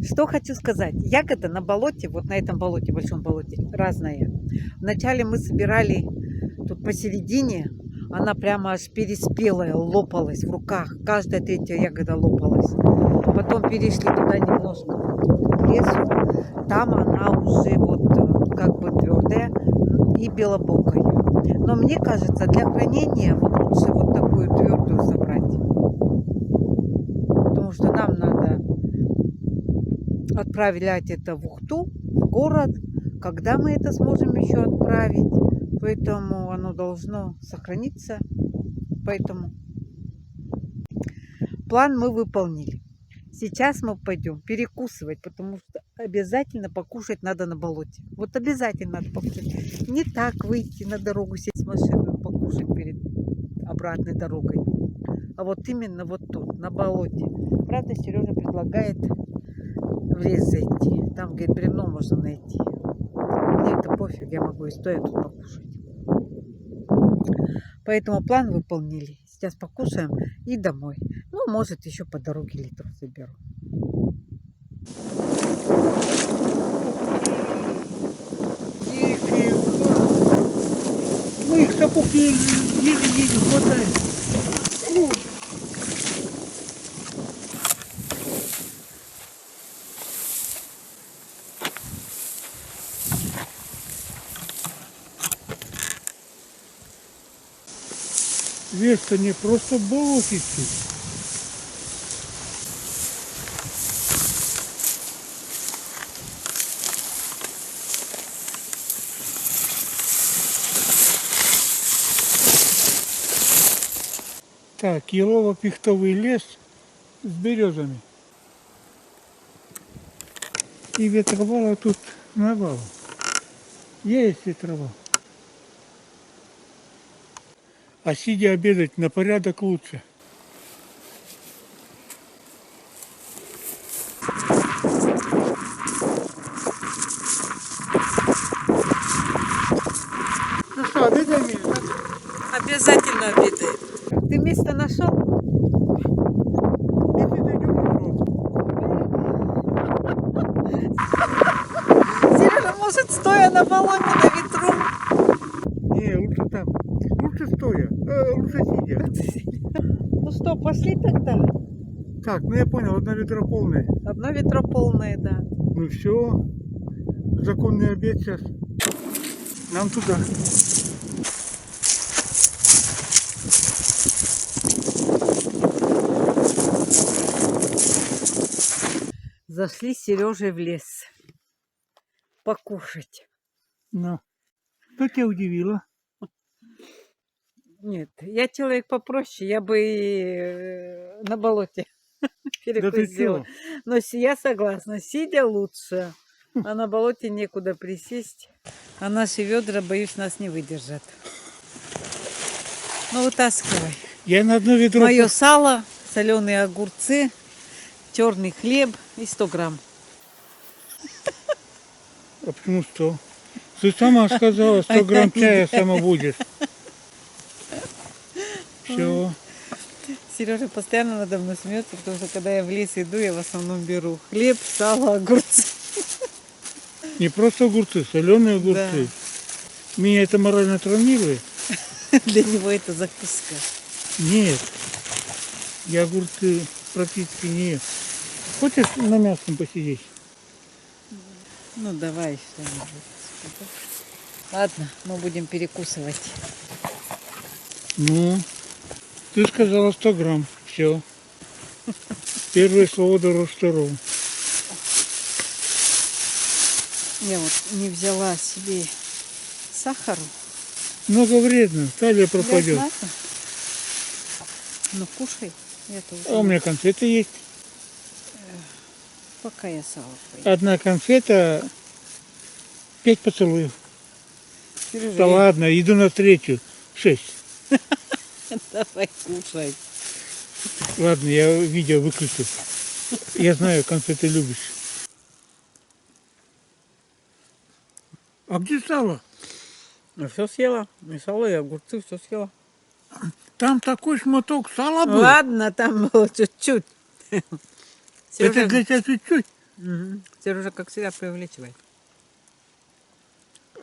Что хочу сказать. Ягода на болоте, вот на этом болоте, большом болоте, разная. Вначале мы собирали тут посередине, она прямо аж переспелая, лопалась в руках. Каждая третья ягода лопалась. Потом перешли туда немножко к лесу. Там она уже вот как бы твердая и белобокая. Но мне кажется, для хранения вот лучше вот такую твердую собрать. Потому что нам надо отправлять это в Ухту, в город, когда мы это сможем еще отправить. Поэтому оно должно сохраниться. Поэтому план мы выполнили. Сейчас мы пойдем перекусывать, потому что обязательно покушать надо на болоте. Вот обязательно надо покушать. Не так выйти на дорогу, сесть в машину и покушать перед обратной дорогой. А вот именно вот тут, на болоте. Правда, Сережа предлагает в лес зайти. Там, говорит, бревно можно найти. Мне это пофиг, я могу и стоя тут покушать. Поэтому план выполнили. Сейчас покушаем и домой. Ну, может, еще по дороге литров заберу. Мы их сапог еле-еле хватаем. Вес-то не просто болотище. Так, елово-пихтовый лес с березами. И ветровала тут навалом. Есть ветровал. А сидя обедать на порядок лучше. Ну что, обедаем или нет? Обязательно обедаем. Ты место нашел? Если дойдем на Сережа, может, стоя на болоте на ветру? Не, лучше там. Лучше стоя. Лучше сидя. Ну что, пошли тогда? Так, ну я понял, одна ведро полная. Одно ведро полное, да. Ну все. Законный обед сейчас. Нам туда. Зашли с Сережей в лес покушать. Ну. Что тебя удивило? Нет, я человек попроще, я бы и на болоте перекусила. Но я согласна, сидя лучше, а на болоте некуда присесть. А наши ведра, боюсь, нас не выдержат. Ну, вытаскивай. Я на одно ведро... Мое сало, соленые огурцы, черный хлеб и 100 грамм. А почему 100? Ты сама сказала, 100 грамм чая сама будешь. Все. Сережа постоянно надо мной смеется, потому что когда я в лес иду, я в основном беру хлеб, сало, огурцы. Не просто огурцы, соленые огурцы. Да. Меня это морально травмирует. Для него это закуска. Нет. Я огурцы практически не ем. Хочешь на мясом посидеть? Ну, давай что-нибудь. Ладно, мы будем перекусывать. Ну, ты сказала 100 грамм. Все. Первое слово дороже второго. Я вот не взяла себе сахару. Много вредно. Талия пропадет. Надо? Ну, кушай. Я тоже. А у меня конфеты есть. Пока я сало поем. Одна конфета, 5 поцелуев. Сережа, Да ладно, иду навстречу. 6. давай кушай. Ладно, я видео выключу. Я знаю, конфеты любишь. А где сало? Ну, все съела. И сало, и огурцы, все съела. Там такой шматок сала был. Ладно, там было чуть-чуть. Это для тебя чуть-чуть. Сережа, как всегда, преувеличивает.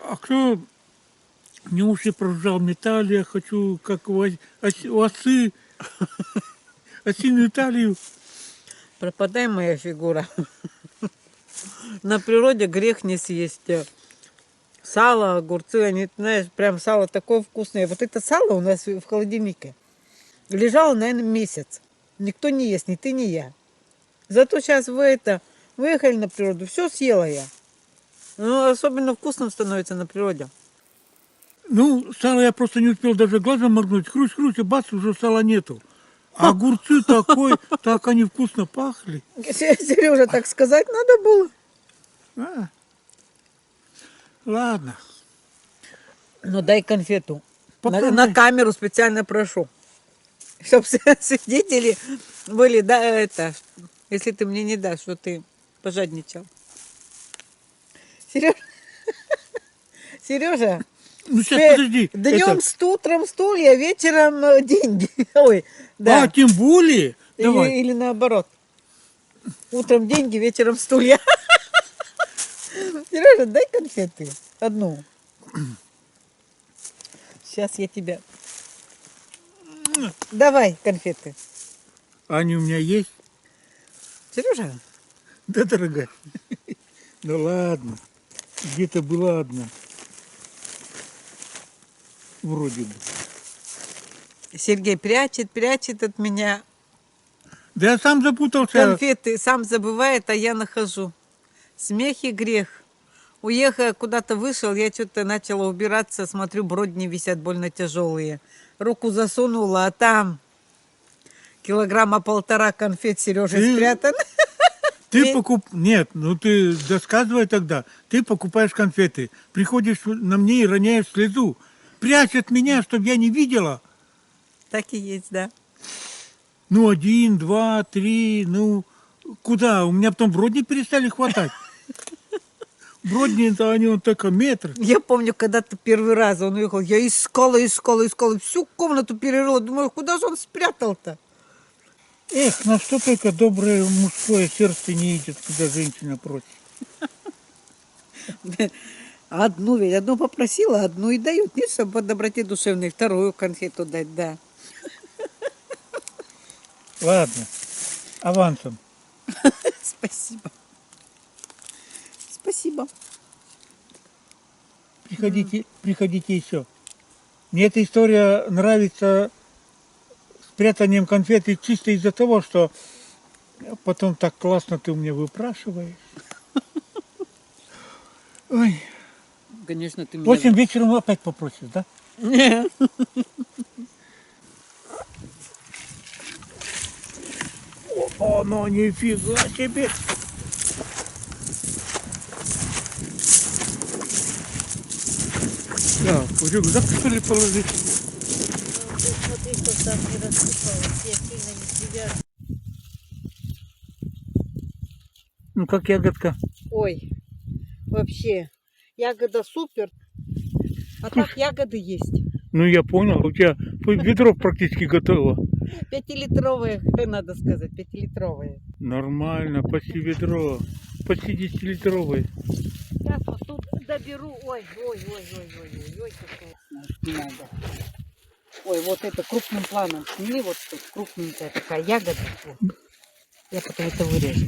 А кто мне уши прожужжал металл, я хочу, как у осы, осиную талию. Пропадай, моя фигура. На природе грех не съесть. Сало, огурцы, они, знаешь, прям сало такое вкусное. Вот это сало у нас в холодильнике лежало, наверное, месяц. Никто не ест, ни ты, ни я. Зато сейчас выехали на природу, все съела я. Ну, особенно вкусным становится на природе. Ну, сало я просто не успел даже глазом моргнуть. Хрусь-хрусь, и бац, уже сала нету. А огурцы так они вкусно пахли. Сережа, так сказать надо было. А, ладно. Ну, дай конфету. Попробуй. На камеру специально прошу. Чтобы свидетели были, да, это, если ты мне не дашь, что ты пожадничал. Сережа, Сережа, Ну, сейчас, подожди. днем утром стулья, вечером деньги. Ой, да. А, тем более? Давай. Или наоборот. Утром деньги, вечером стулья. Сережа, дай конфеты. Одну. Сейчас я тебя... Давай конфеты. Они у меня есть? Сережа? Да, дорогая. Ну ладно. Где-то была одна. Вроде бы. Сергей прячет от меня Да я сам запутался. конфеты, сам забывает, а я нахожу. Смех и грех. Уехал, куда-то вышел, я что-то начала убираться, смотрю, бродни висят больно тяжелые. Руку засунула, а там 1,5 килограмма конфет Сережи Ты- спрятан. Нет, ну ты досказывай тогда. Ты покупаешь конфеты, приходишь на мне и роняешь слезу. Прячь от меня, чтобы я не видела. Так и есть, да. Ну, 1, 2, 3, ну, куда? У меня потом бродни перестали хватать. Бродни-то они вот только метр. Я помню, когда-то первый раз он уехал, я искала, всю комнату перерыла. Думаю, куда же он спрятал-то? Эх, на что только доброе мужское сердце не идет, когда женщина просит. Одну попросила, одну и дают. Нет, чтобы по доброте душевной вторую конфету дать, да. Ладно, авансом. Спасибо. Спасибо. Приходите еще. Мне эта история нравится с прятанием конфеты чисто из-за того, что потом так классно ты у меня выпрашиваешь. Ой. Конечно, ты В меня... общем, вечером опять попросишь, да? Не. О, ну нифига себе! Да, в рюкзак что ли положить? Смотри, что там не рассыпалось, я сильно не привязана. Ну как ягодка? Ой, вообще, ягода супер. А так ягоды есть. Ну я понял, у тебя ведро практически готово. 5-литровые, надо сказать, 5-литровые. Нормально, почти ведро. Почти 10-литровое. Сейчас вот тут доберу. Ой, какая не надо. Ой, вот это крупным планом сними, вот тут крупненькая такая ягода. Вот. Я потом это вырежу.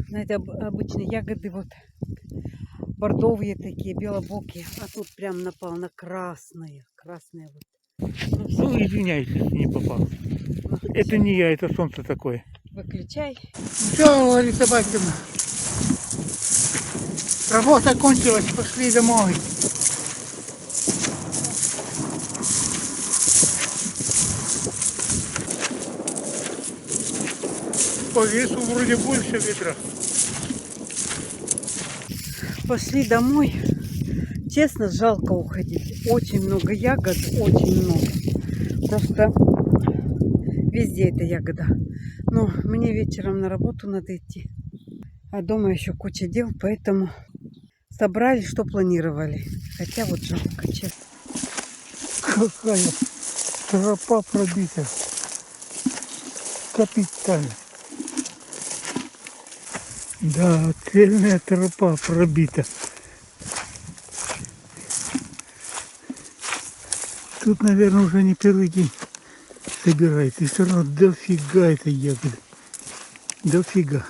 Знаете, обычные ягоды вот бордовые такие, белобокие, а тут прям напал на красные. Красные вот. Ну, извиняюсь, если не попал. Это не я, это солнце такое. Выключай. Все, Лариса Батькина. Работа кончилась, пошли домой. По весу вроде больше ветра. Пошли домой. Честно, жалко уходить. Очень много ягод, очень много. Просто везде эта ягода. Но мне вечером на работу надо идти. А дома еще куча дел, поэтому собрали, что планировали. Хотя вот жалко, честно. Какая тропа пробита. капитально. Да, цельная тропа пробита. Тут, наверное, уже не первый день собирается. И все равно дофига этой ягоды. Дофига.